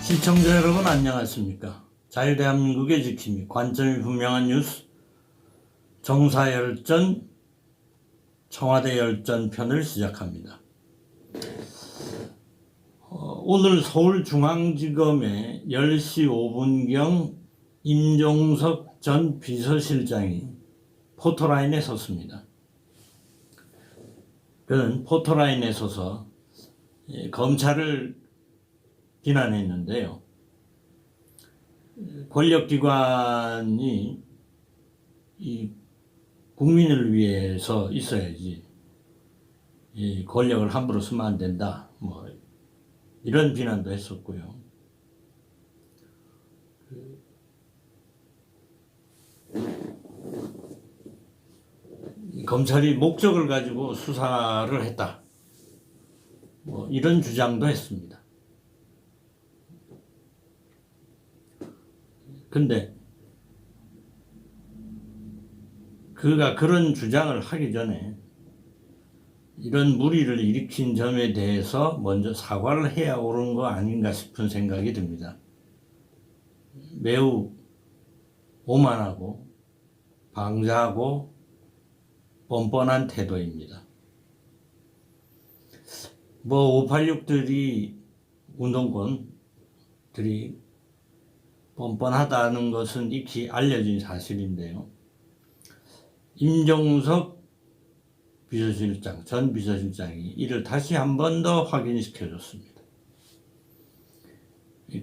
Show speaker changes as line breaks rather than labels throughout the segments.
시청자 여러분 안녕하십니까. 자유대한민국의 지킴이 관점이 분명한 뉴스 정사열전 청와대 열전 편을 시작합니다. 오늘 서울중앙지검에 10시 5분경 임종석 전 비서실장이 포토라인에 섰습니다. 그는 포토라인에 서서 검찰을 비난했는데요. 권력기관이 이 국민을 위해서 있어야지 이 권력을 함부로 쓰면 안 된다. 이런 비난도 했었고요. 검찰이 목적을 가지고 수사를 했다. 이런 주장도 했습니다. 근데 그가 그런 주장을 하기 전에 이런 무리를 일으킨 점에 대해서 먼저 사과를 해야 옳은 거 아닌가 싶은 생각이 듭니다. 매우 오만하고 방자하고 뻔뻔한 태도입니다. 586들이 운동권들이 뻔뻔하다는 것은 익히 알려진 사실인데요. 임종석 비서실장, 전 비서실장이 이를 다시 한 번 더 확인시켜줬습니다.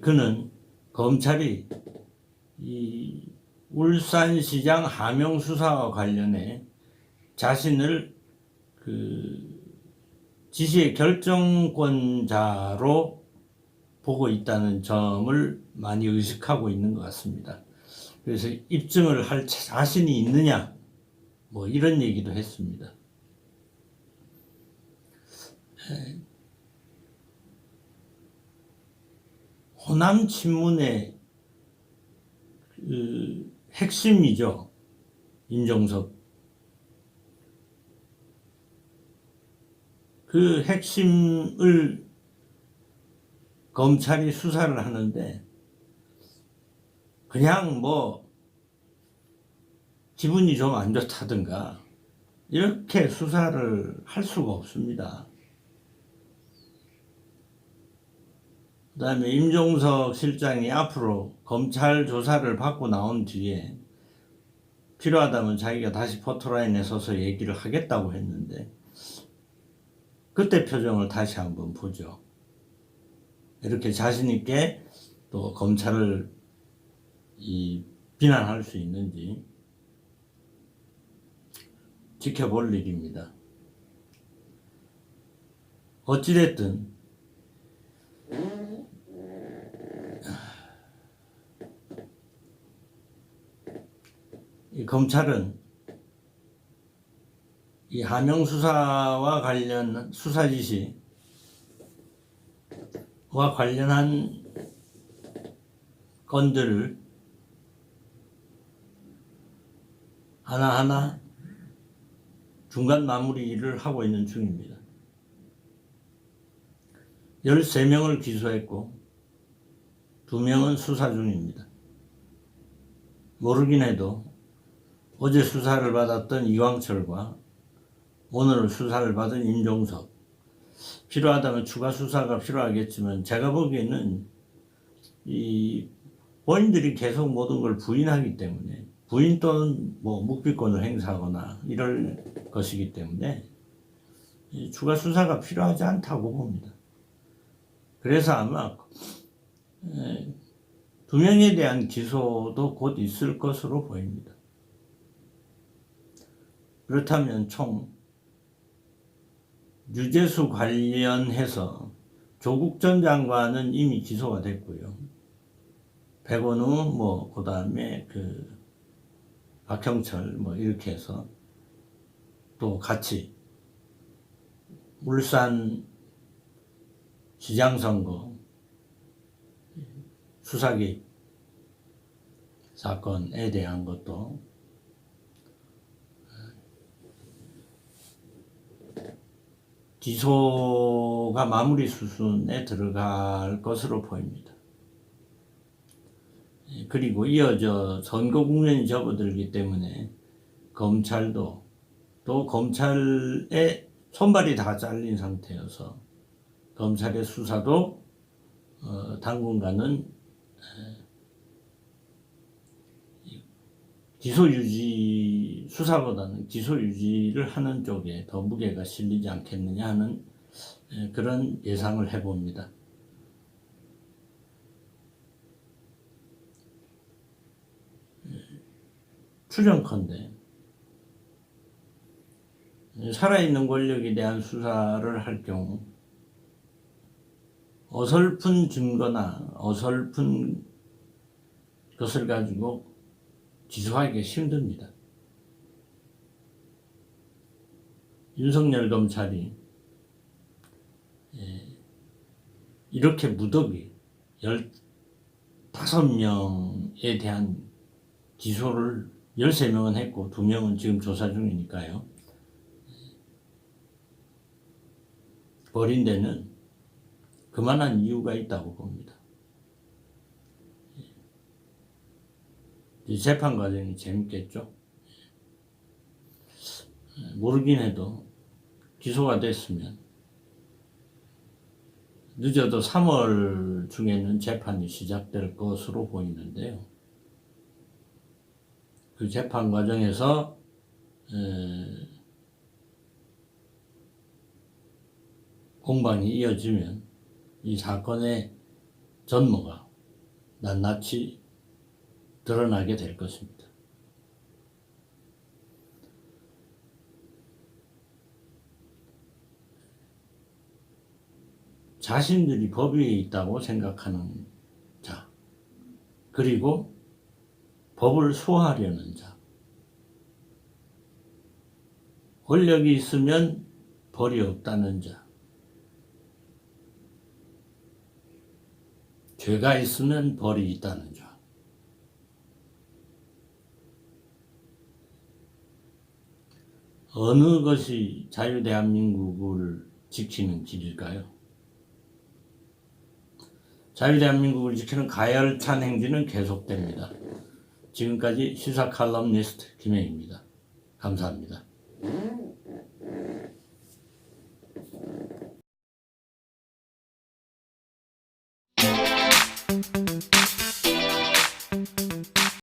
그는 검찰이 이 울산시장 하명 수사와 관련해 자신을 지시의 결정권자로 보고 있다는 점을 많이 의식하고 있는 것 같습니다. 그래서 입증을 할 자신이 있느냐 이런 얘기도 했습니다. 호남 친문의 핵심이죠. 임종석. 그 핵심을 검찰이 수사를 하는데 그냥 기분이 좀 안 좋다든가 이렇게 수사를 할 수가 없습니다. 그 다음에 임종석 실장이 앞으로 검찰 조사를 받고 나온 뒤에 필요하다면 자기가 다시 포토라인에 서서 얘기를 하겠다고 했는데 그때 표정을 다시 한번 보죠. 이렇게 자신 있게 또 검찰을 비난할 수 있는지 지켜볼 일입니다. 어찌됐든 이 검찰은 이 하명 수사와 관련 수사 지시와 관련한 건들을 하나하나 중간 마무리를 하고 있는 중입니다. 13명을 기소했고 2명은 수사 중입니다. 모르긴 해도 어제 수사를 받았던 이광철과 오늘 수사를 받은 임종석, 필요하다면 추가 수사가 필요하겠지만 제가 보기에는 이 본인들이 계속 모든 걸 부인하기 때문에 부인 또는 묵비권을 행사하거나 이럴 것이기 때문에 추가 수사가 필요하지 않다고 봅니다. 그래서 아마 2명에 대한 기소도 곧 있을 것으로 보입니다. 그렇다면 총 유재수 관련해서 조국 전 장관은 이미 기소가 됐고요. 백원우 그 다음에 박형철 이렇게 해서 또 같이 울산 시장선거 수사기 사건에 대한 것도 기소가 마무리 수순에 들어갈 것으로 보입니다. 그리고 이어져 선거 국면이 접어들기 때문에 검찰도 또 검찰의 손발이 다 잘린 상태여서 검찰의 수사도 당분간은 수사보다는 기소 유지를 하는 쪽에 더 무게가 실리지 않겠느냐 하는 그런 예상을 해봅니다. 추정컨대 살아있는 권력에 대한 수사를 할 경우 어설픈 증거나 어설픈 것을 가지고 기소하기가 힘듭니다. 윤석열 검찰이 이렇게 무더기 15명에 대한 기소를 13명은 했고 2명은 지금 조사 중이니까요. 버린 데는 그만한 이유가 있다고 봅니다. 이 재판 과정이 재밌겠죠. 모르긴 해도 기소가 됐으면 늦어도 3월 중에는 재판이 시작될 것으로 보이는데요. 그 재판 과정에서 공방이 이어지면 이 사건의 전모가 낱낱이 드러나게 될 것입니다. 자신들이 법 위에 있다고 생각하는 자, 그리고 법을 소화하려는 자, 권력이 있으면 벌이 없다는 자, 죄가 있으면 벌이 있다는 자, 어느 것이 자유대한민국을 지키는 길일까요? 자유대한민국을 지키는 가열찬 행진은 계속됩니다. 지금까지 시사 칼럼니스트 김혜입니다. 감사합니다.